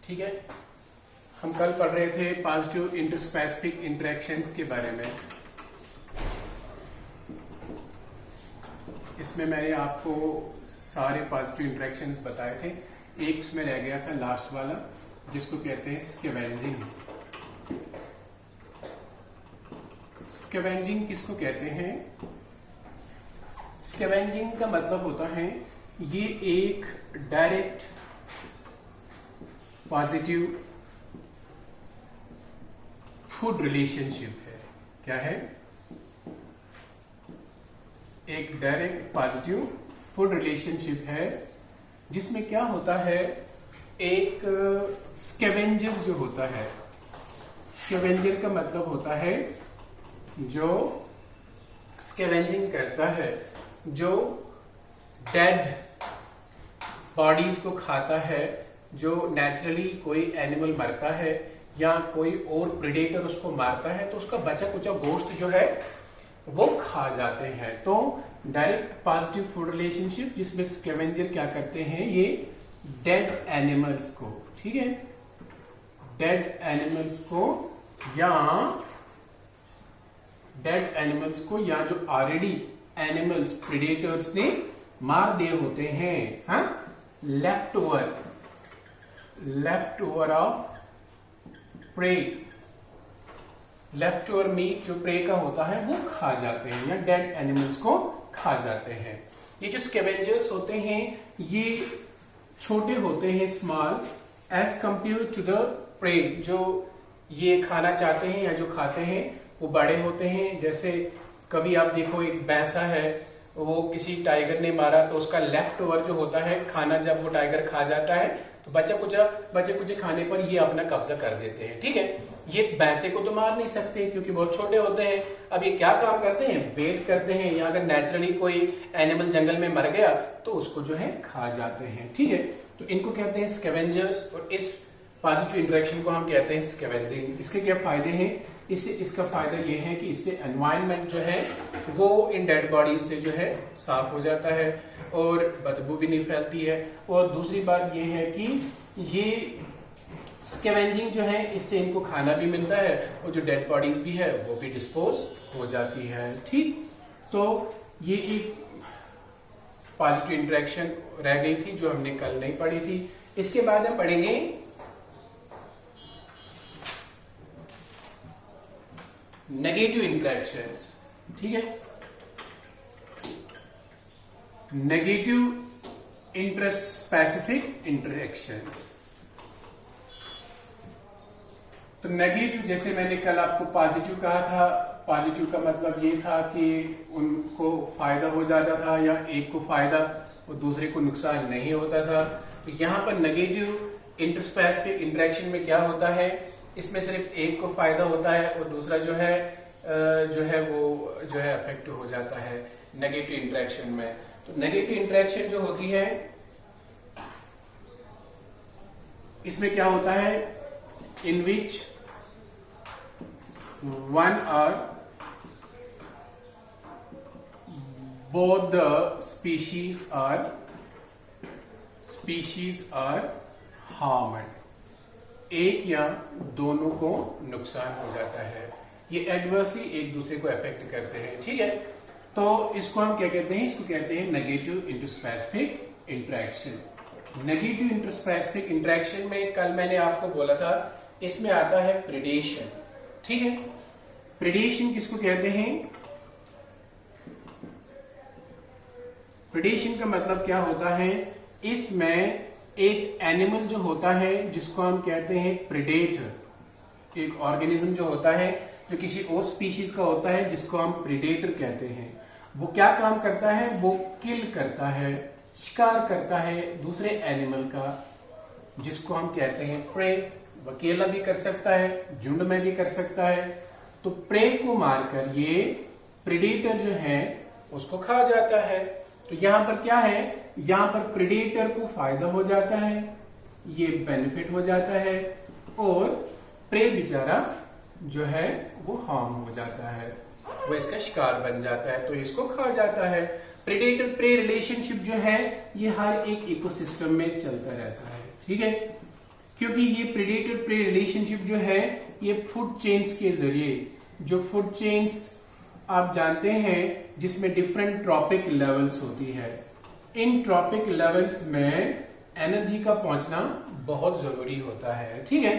ठीक है, हम कल पढ़ रहे थे पॉजिटिव इंटरस्पेसिफिक इंटरेक्शंस के बारे में। इसमें मैंने आपको सारे पॉजिटिव इंटरेक्शंस बताए थे। एक उसमें रह गया था लास्ट वाला, जिसको कहते हैं स्कैवेंजिंग। स्कैवेंजिंग किसको कहते हैं? स्कैवेंजिंग का मतलब होता है ये एक डायरेक्ट पॉजिटिव फूड रिलेशनशिप है। क्या है? एक डायरेक्ट पॉजिटिव फूड रिलेशनशिप है, जिसमें क्या होता है, एक स्कैवेंजर जो होता है, स्कैवेंजर का मतलब होता है जो स्कैवेंजिंग करता है, जो डेड बॉडीज को खाता है, जो नेचुरली कोई एनिमल मरता है या कोई और प्रेडेटर उसको मारता है तो उसका बचा कुचा गोश्त जो है वो खा जाते हैं। तो डायरेक्ट पॉजिटिव फूड रिलेशनशिप जिसमें स्कैवेंजर क्या करते हैं, ये डेड एनिमल्स को, ठीक है, डेड एनिमल्स को या जो ऑलरेडी एनिमल्स प्रेडेटर्स ने मार दिए होते हैं, हाँ, left over of prey, left over meat जो प्रे का होता है वो खा जाते हैं या डेड एनिमल्स को खा जाते हैं। ये जो स्कैवेंजर्स होते हैं ये छोटे होते हैं, small, as compare to the prey. जो ये खाना चाहते हैं या जो खाते हैं वो बड़े होते हैं। जैसे कभी आप देखो एक भैंसा है, वो किसी टाइगर ने मारा तो उसका लेफ्ट ओवर जो होता है खाना, जब वो टाइगर खा जाता है तो बचे कुछ खाने पर ये अपना कब्जा कर देते हैं, ठीक है। ये भैंसे को तो मार नहीं सकते क्योंकि बहुत छोटे होते हैं। अब ये क्या काम करते हैं, वेट करते हैं, या अगर नेचुरली कोई एनिमल जंगल में मर गया तो उसको जो है खा जाते हैं, ठीक है। तो इनको कहते हैं स्कैवेंजर्स, और इस पॉजिटिव इंटरेक्शन को हम कहते हैं स्कैवेंजिंग। इसके क्या फायदे हैं? इसका फायदा ये है कि इससे एनवायरनमेंट जो है वो इन डेड बॉडीज से जो है साफ हो जाता है और बदबू भी नहीं फैलती है। और दूसरी बात ये है कि ये स्कैवेंजिंग जो है इससे इनको खाना भी मिलता है और जो डेड बॉडीज भी है वो भी डिस्पोज हो जाती है, ठीक। तो ये एक पॉजिटिव इंटरेक्शन रह गई थी जो हमने कल नहीं पढ़ी थी। इसके बाद हम पढ़ेंगे नेगेटिव इंटरेक्शंस, ठीक है। Negative interspecific interactions. तो नेगेटिव, जैसे मैंने कल आपको पॉजिटिव कहा था, पॉजिटिव का मतलब ये था कि उनको फायदा हो जाता था या एक को फायदा और दूसरे को नुकसान नहीं होता था। तो यहाँ पर नेगेटिव इंटरस्पेसिफिक इंटरेक्शन में क्या होता है, इसमें सिर्फ एक को फायदा होता है और दूसरा जो है वो जो है अफेक्ट हो जाता है नेगेटिव इंटरेक्शन में। तो नेगेटिव इंटरेक्शन जो होती है इसमें क्या होता है, इन विच one or both the species are harmed, एक या दोनों को नुकसान हो जाता है। ये एडवर्सली एक दूसरे को अफेक्ट करते हैं, ठीक है। तो इसको हम क्या कहते हैं, इसको कहते हैं negative interspecific interaction. Negative interspecific interaction में कल मैंने आपको बोला था इसमें आता है प्रेडेशन, ठीक है। प्रेडेशन किसको कहते हैं? प्रेडेशन का मतलब क्या होता है, इसमें एक एनिमल जो होता है जिसको हम कहते हैं प्रेडेटर, एक ऑर्गेनिज्म जो होता है जो किसी और स्पीशीज का होता है जिसको हम प्रेडेटर कहते हैं, वो क्या काम करता है, वो किल करता है, शिकार करता है दूसरे एनिमल का, जिसको हम कहते हैं प्रे। अकेला भी कर सकता है, झुंड में भी कर सकता है। तो प्रे को मारकर ये प्रेडेटर जो है उसको खा जाता है। तो यहां पर क्या है, यहां पर प्रेडेटर को फायदा हो जाता है, ये बेनिफिट हो जाता है, और प्रे बेचारा जो है वो हार्म हो जाता है, वो इसका शिकार बन जाता है, तो इसको खा जाता है। प्रेडेटर प्रे रिलेशनशिप जो है ये हर एक इकोसिस्टम में चलता रहता है, ठीक है। क्योंकि ये प्रेडेटर प्रे रिलेशनशिप जो है ये फूड चेन्स के जरिए, जो फूड चेन्स आप जानते हैं जिसमें डिफरेंट ट्रॉपिक लेवल्स होती है, इन ट्रॉपिक लेवल्स में एनर्जी का पहुंचना बहुत जरूरी होता है। ठीक है,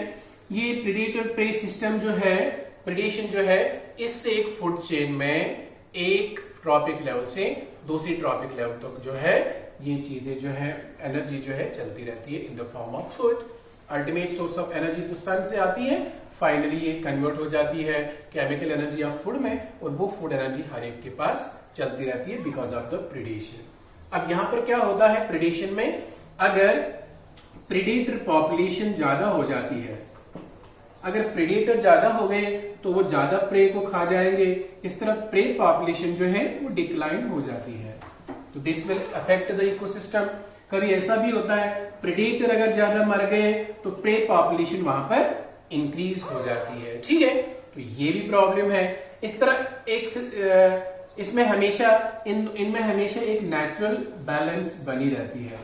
ये प्रेडेटर प्रे सिस्टम जो है, प्रेडेशन जो है, इससे एक फूड चेन में एक ट्रॉपिक लेवल से दूसरी ट्रॉपिक लेवल तक जो है ये चीजें जो है एनर्जी जो है चलती रहती है in the form of food. Ultimate source of energy तो सन से आती है, फाइनली ये कन्वर्ट हो जाती है केमिकल एनर्जी ऑफ फूड में, और वो फूड एनर्जी हर एक के पास चलती रहती है बिकॉज ऑफ द प्रेडेशन। अब यहां पर क्या होता है प्रेडेशन में, अगर प्रेडेटर पॉपुलेशन ज्यादा हो जाती है, अगर प्रेडेटर ज्यादा हो गए तो वो ज्यादा प्रे को खा जाएंगे, इस तरह प्रे पॉपुलेशन जो है वो डिक्लाइन हो जाती है, तो this will affect the ecosystem. कभी ऐसा भी होता है प्रेडेटर अगर ज्यादा मर गए तो प्रे पॉपुलेशन वहां पर इंक्रीज हो जाती है। ठीक है, तो ये भी प्रॉब्लम है। इस तरह एक इसमें हमेशा इनमें हमेशा एक नेचुरल बैलेंस बनी रहती है।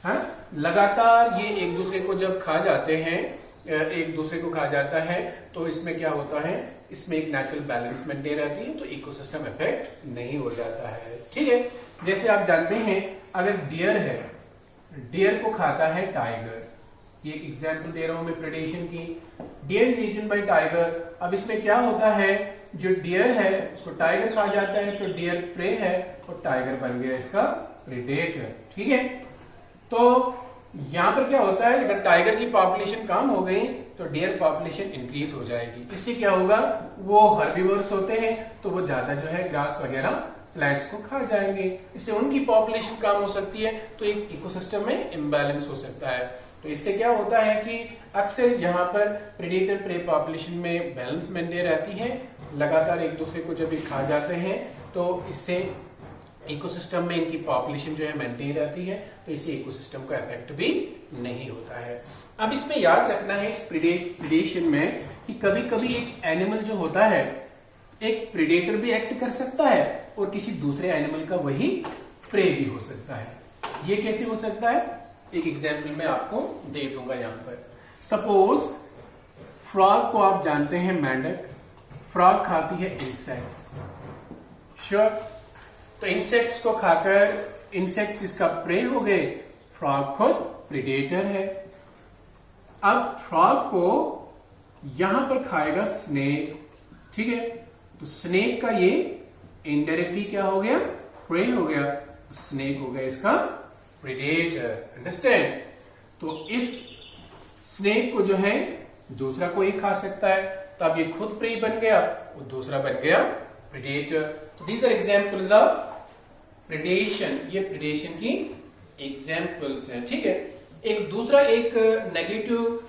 हाँ, लगातार ये एक दूसरे को जब खा जाते हैं, एक दूसरे को खा जाता है, तो इसमें क्या होता है, इसमें एक नेचुरल बैलेंस मेंटेन रहती है, तो इकोसिस्टम इफेक्ट नहीं हो जाता है। ठीक है, जैसे आप जानते हैं अगर डियर है, डियर को खाता है टाइगर, ये एक एग्जांपल दे रहा हूं मैं प्रेडेशन की, deer is eaten by tiger. अब इसमें क्या होता है, जो डियर है उसको टाइगर खा जाता है, तो डियर प्रे है और टाइगर बन गया इसका प्रेडेटर। ठीक है, तो यहां पर क्या होता है, अगर टाइगर की पॉपुलेशन कम हो गई तो डियर पॉपुलेशन इंक्रीज हो जाएगी। इससे क्या होगा, वो हर्बीवर्स होते हैं तो वो ज्यादा जो है ग्रास वगैरह प्लांट्स को खा जाएंगे, इससे उनकी पॉपुलेशन कम हो सकती है, तो एक इकोसिस्टम में इम्बैलेंस हो सकता है। तो इससे क्या होता है कि अक्सर यहाँ पर प्रेडेटर प्रे पॉपुलेशन में बैलेंस मेंटेन रहती है, लगातार एक दूसरे को जब ये खा जाते हैं तो इससे इकोसिस्टम में इनकी पॉपुलेशन जो है मेंटेन रहती है, तो इससे इकोसिस्टम का इफेक्ट भी नहीं होता है। अब इसमें याद रखना है इस प्रेडेशन में कि कभी कभी एक एनिमल जो होता है एक प्रेडेटर भी एक्ट कर सकता है और किसी दूसरे एनिमल का वही प्रे भी हो सकता है। ये कैसे हो सकता है, एक एग्जाम्पल मैं आपको दे दूंगा यहाँ पर। सपोज फ्रॉग को आप जानते हैं मेंढक, फ्रॉग खाती है इंसेक्ट्स, श्योर, तो इंसेक्ट्स को खाकर इंसेक्ट्स इसका प्रे हो गए, फ्रॉग खुद प्रेडेटर है। अब फ्रॉग को यहां पर खाएगा स्नेक, ठीक है, तो स्नेक का ये इनडायरेक्टली क्या हो गया, प्रे हो गया, स्नेक हो गया इसका प्रेडेटर, अंडरस्टैंड। तो इस स्नेक को जो है दूसरा कोई खा सकता है, तो अब ये खुद प्रे बन गया और दूसरा बन गया प्रेडेटर। तो these are examples of predation, ये प्रेडेशन की एग्जांपल्स हैं। ठीक है, एक दूसरा एक नेगेटिव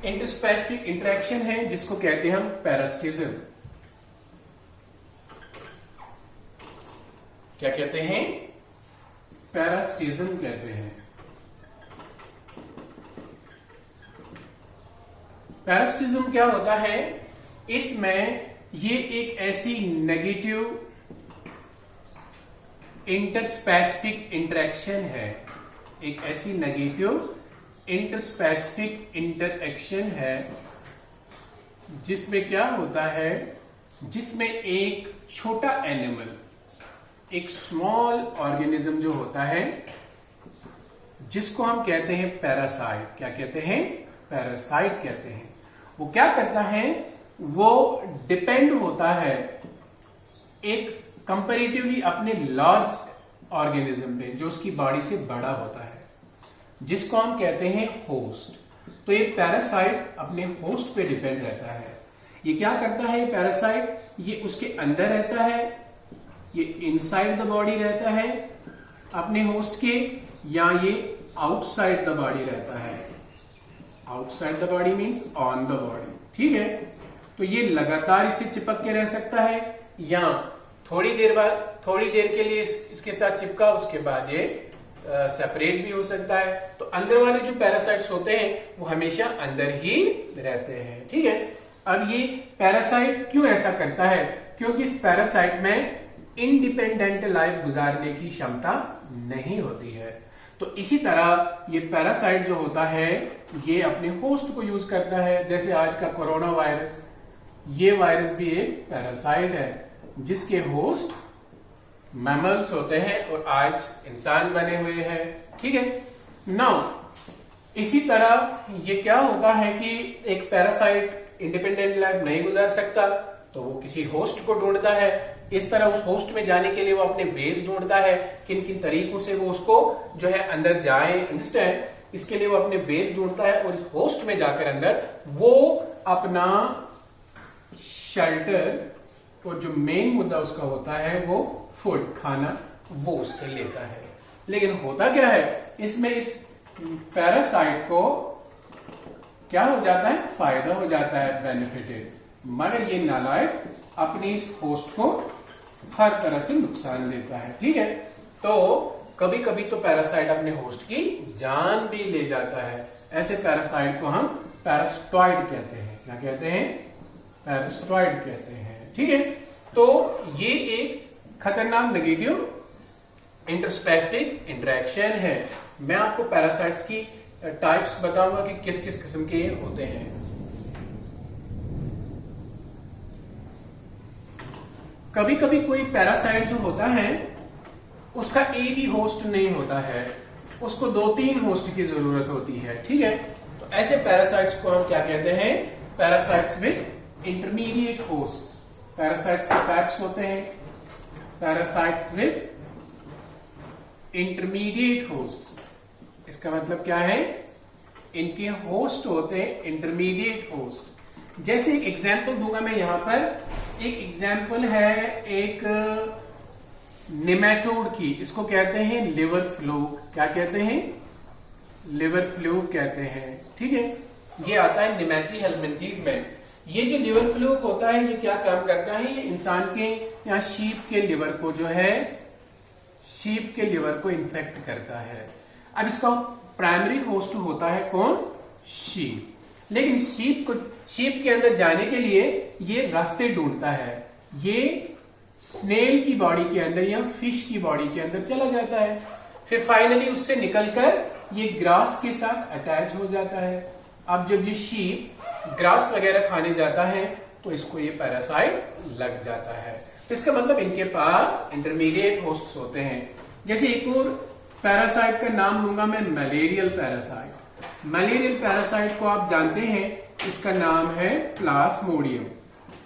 इंटरस्पेसिफिक इंटरेक्शन है जिसको कहते हैं हम पैरासिटिज्म। क्या कहते हैं, पैरासिटिज्म कहते हैं। पैरासिटिज्म क्या होता है, इसमें ये एक ऐसी नेगेटिव इंटरस्पेसिफिक इंटरेक्शन है, एक ऐसी नेगेटिव इंटरस्पेसिफिक इंटरेक्शन है जिसमें क्या होता है, जिसमें एक छोटा एनिमल, एक स्मॉल ऑर्गेनिज्म जो होता है जिसको हम कहते हैं पैरासाइट, क्या कहते हैं, पैरासाइट कहते हैं, वो क्या करता है, वो डिपेंड होता है एक कंपैरेटिवली अपने लार्ज ऑर्गेनिज्म पे जो उसकी बॉडी से बड़ा होता है, जिसको हम कहते हैं होस्ट। तो ये पैरासाइट अपने होस्ट पे डिपेंड रहता है। ये क्या करता है, ये पैरासाइट, ये उसके अंदर रहता है, ये इनसाइड द बॉडी रहता है अपने होस्ट के, या ये आउटसाइड द बॉडी रहता है। Outside the body means on the body, ठीक है। तो ये लगातार इससे चिपक के रह सकता है, या थोड़ी देर बाद, थोड़ी देर के लिए इसके साथ चिपका, उसके बाद ये सेपरेट भी हो सकता है। तो अंदर वाले जो पैरासाइट्स होते हैं वो हमेशा अंदर ही रहते हैं, ठीक है। अब ये पैरासाइट क्यों ऐसा करता है, क्योंकि इस पैरासाइट में इंडिपेंडेंट लाइफ गुजारने की क्षमता नहीं होती है। तो इसी तरह ये पैरासाइट जो होता है ये अपने होस्ट को यूज करता है। जैसे आज का कोरोना वायरस, ये वायरस भी एक पैरासाइट है जिसके होस्ट मैमल्स होते हैं और आज इंसान बने हुए हैं। ठीक है, नाउ इसी तरह ये क्या होता है कि एक पैरासाइट इंडिपेंडेंट लाइफ नहीं गुजार सकता तो वो किसी होस्ट को ढूंढता है। इस तरह उस होस्ट में जाने के लिए वो अपने बेस ढूंढता है, किन किन तरीकों से वो उसको जो है अंदर जाए, अंडरस्टैंड, इसके लिए वो अपने बेस ढूंढता है और इस होस्ट में जाकर अंदर वो अपना शेल्टर और जो मेन मुद्दा उसका होता है वो फूड, खाना, वो उससे लेता है। लेकिन होता क्या है, इसमें इस पैरासाइट को क्या हो जाता है, फायदा हो जाता है, बेनिफिटेड, मगर ये नालायक अपने इस होस्ट को हर तरह से नुकसान देता है। ठीक है, तो कभी कभी तो पैरासाइट अपने होस्ट की जान भी ले जाता है। ऐसे पैरासाइट को हम पैरास्टॉइड कहते हैं। क्या कहते हैं, पैरास्टॉइड कहते हैं। ठीक है, तो ये एक खतरनाक नेगेटिव इंटरस्पेसिफिक इंटरेक्शन है। मैं आपको पैरासाइट्स की टाइप्स बताऊंगा कि किस किस किस्म के होते हैं। कभी कभी कोई पैरासाइट जो होता है उसका एक ही होस्ट नहीं होता है, उसको 2-3 होस्ट की जरूरत होती है। ठीक है, तो ऐसे पैरासाइट्स को हम क्या कहते हैं, parasites with intermediate hosts. Parasites के टाइप्स होते हैं पैरासाइट्स विद इंटरमीडिएट होस्ट्स। इसका मतलब क्या है, इनके होस्ट होते हैं इंटरमीडिएट होस्ट। जैसे एक एग्जांपल दूंगा मैं यहां पर, एक एग्जांपल है एक नेमेटोड की, इसको कहते हैं लिवर फ्लूक। क्या कहते हैं, लिवर फ्लूक कहते हैं। ठीक है, ये आता है निमेटी हेलमिंथीज में। ये जो लिवर फ्लूक होता है ये क्या काम करता है, ये इंसान के या शीप के लिवर को जो है, शीप के लिवर को इन्फेक्ट करता है। अब इसका प्राइमरी होस्ट होता है कौन, शीप। लेकिन शीप के अंदर जाने के लिए ये रास्ते ढूंढता है। ये स्नेल की बॉडी के अंदर या फिश की बॉडी के अंदर चला जाता है, फिर फाइनली उससे निकलकर ये ग्रास के साथ अटैच हो जाता है। अब जब ये शीप ग्रास वगैरह खाने जाता है तो इसको ये पैरासाइट लग जाता है। तो इसका मतलब इनके पास इंटरमीडिएट होस्ट्स होते हैं। जैसे एक और पैरासाइट का नाम लूंगा मैं, मलेरियल पैरासाइट। मलेरियल पैरासाइट को आप जानते हैं, इसका नाम है प्लास्मोडियम।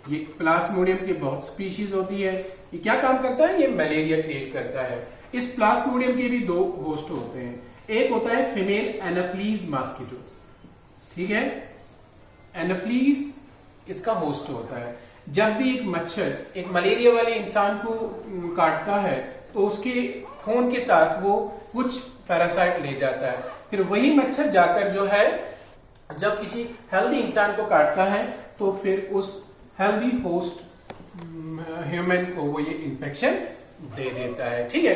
ये प्लास्मोडियम की बहुत स्पीशीज होती है। ये क्या काम करता है, ये मलेरिया क्रिएट करता है। इस प्लास्मोडियम के भी 2 होस्ट होते हैं। एक होता है फीमेल एनाफ्लीज मॉस्किटो। ठीक है, एनाफ्लीज इसका होस्ट होता है। जब भी एक मच्छर एक मलेरिया वाले इंसान को काटता है तो उसके खून के साथ वो कुछ पैरासाइट ले जाता है, फिर वही मच्छर जाकर जो है जब किसी हेल्दी इंसान को काटता है तो फिर उस हेल्दी होस्ट ह्यूमन को वो ये इन्फेक्शन दे देता है। ठीक है,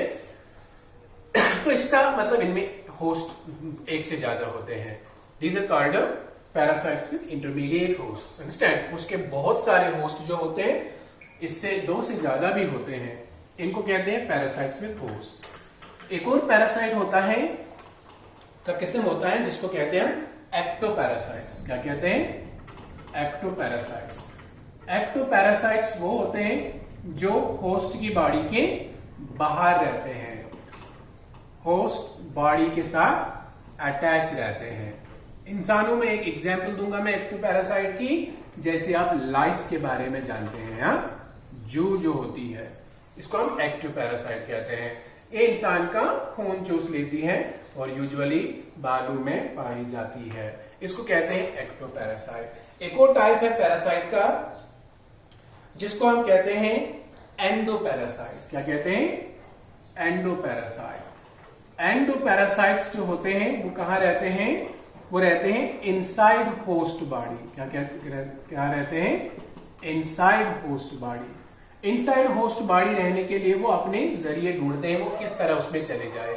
तो इसका मतलब इनमें होस्ट एक से ज्यादा होते हैं। These are called parasites with intermediate hosts. Understand, उसके बहुत सारे होस्ट जो होते हैं, इससे 2 से ज्यादा भी होते हैं, इनको कहते हैं पैरासाइट्स विद होस्ट्स। एक और पैरासाइट होता है का किस्म होता है जिसको कहते हैं एक्टोपैरासाइट्स। क्या कहते हैं, एक्टोपैरासाइट्स। एक्टोपैरासाइट्स वो होते हैं जो होस्ट की बॉडी के बाहर रहते हैं, होस्ट बॉडी के साथ अटैच रहते हैं। इंसानों में एक एग्जांपल दूंगा मैं एक्टोपैरासाइट की, जैसे आप लाइस के बारे में जानते हैं, जू जो होती है इसको हम एक्टोपैरासाइट कहते हैं। ये इंसान का खून चूस लेती है और यूजुअली बालू में पाई जाती है, इसको कहते हैं एक्टोपैरासाइट। एक और टाइप है पैरासाइट का जिसको हम कहते हैं एंडोपैरासाइट। क्या कहते हैं, एंडोपैरासाइट। एंडोपैरासाइट्स जो होते हैं वो कहां रहते हैं, वो रहते हैं इनसाइड होस्ट बॉडी। क्या रहते हैं, inside host body. Inside host body रहने के लिए वो अपने जरिए ढूंढते हैं, वो किस तरह उसमें चले जाए।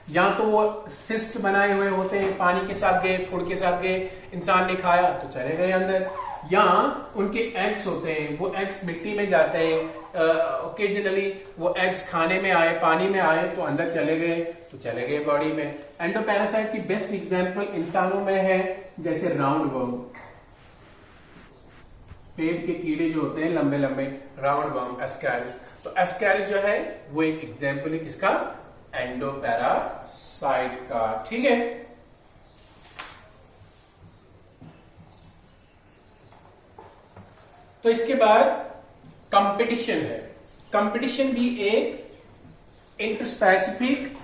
या तो वो सिस्ट बनाए हुए होते हैं, पानी के साथ गए, फूड के साथ गए, इंसान ने खाया तो चले गए अंदर, या उनके एग्स होते हैं, वो एग्स मिट्टी में जाते हैं, ओकेजनली वो एग्स खाने में आए, पानी में आए तो अंदर चले गए, तो चले गए बॉडी में। एंडोपैरासाइट की बेस्ट एग्जांपल इंसानों में है, जैसे राउंड वर्म, पेट के कीड़े जो होते हैं लंबे लंबे, राउंड वर्म, एस्कैरिस। तो एस्कैरिस जो है वो एक एग्जांपल है किसका, एंडोपैरासाइट का, ठीक है। तो इसके बाद कंपटीशन है। कंपटीशन भी एक इंटरस्पेसिफिक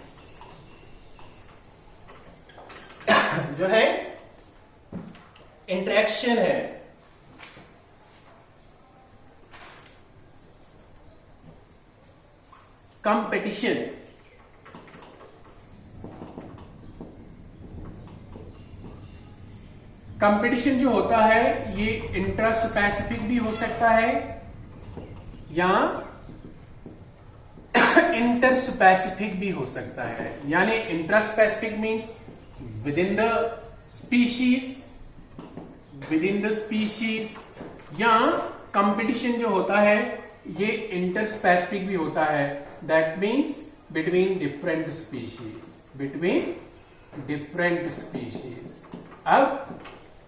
जो है इंटरेक्शन है। कंपटीशन कंपटीशन जो होता है ये इंट्रास्पेसिफिक भी हो सकता है या इंटरस्पेसिफिक भी हो सकता है। यानी intraspecific means within the species, या कंपटीशन जो होता है ये इंटरस्पेसिफिक भी होता है, that means between different species. अब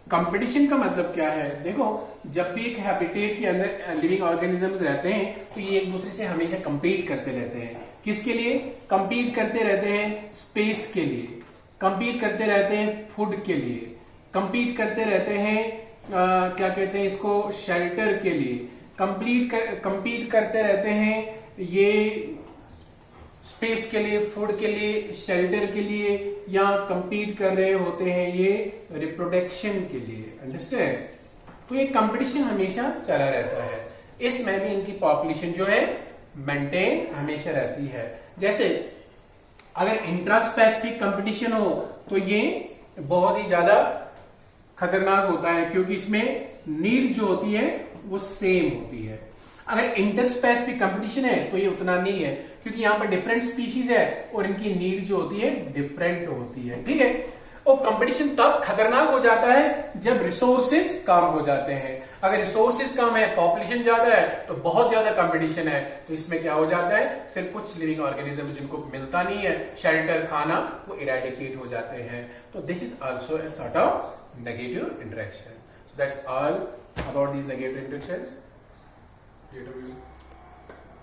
कंपटीशन का मतलब क्या है, देखो जब भी एक हैबिटेट के अंदर लिविंग ऑर्गेनिजम्स रहते हैं तो ये एक दूसरे से हमेशा कंपीट करते रहते हैं। किसके लिए कंपीट करते रहते हैं? स्पेस के लिए, कंपीट करते रहते हैं फूड के लिए, कंपीट करते रहते हैं क्या कहते हैं इसको, शेल्टर के लिए, कंपीट करते रहते हैं ये स्पेस के लिए, फूड के लिए, शेल्टर के लिए, या कंपीट कर रहे होते हैं ये रिप्रोडक्शन के लिए। अंडरस्टैंड? तो ये कंपटीशन हमेशा चला रहता है। इसमें भी इनकी पॉपुलेशन जो है मेंटेन हमेशा रहती है। जैसे अगर इंट्रास्पेसिफिक कंपटीशन हो तो ये बहुत ही ज्यादा खतरनाक होता है, क्योंकि इसमें नीड्स जो होती है वो सेम होती है। अगर इंटरस्पेसिफिक कंपटीशन है तो ये उतना नहीं है, क्योंकि यहां पर डिफरेंट स्पीशीज है और इनकी नीड जो होती है डिफरेंट होती है, ठीक है। और कंपटीशन तब खतरनाक हो जाता है जब रिसोर्सेज कम हो जाते हैं। अगर रिसोर्सेज कम है, पॉपुलेशन ज्यादा है, तो बहुत ज्यादा कंपटीशन है, तो इसमें क्या हो जाता है, फिर कुछ लिविंग ऑर्गेनिज्म जिनको मिलता नहीं है शेल्टर, खाना, वो इरेडिकेट हो जाते हैं। तो this is also a sort of negative interaction. So that's all about these negative interactions.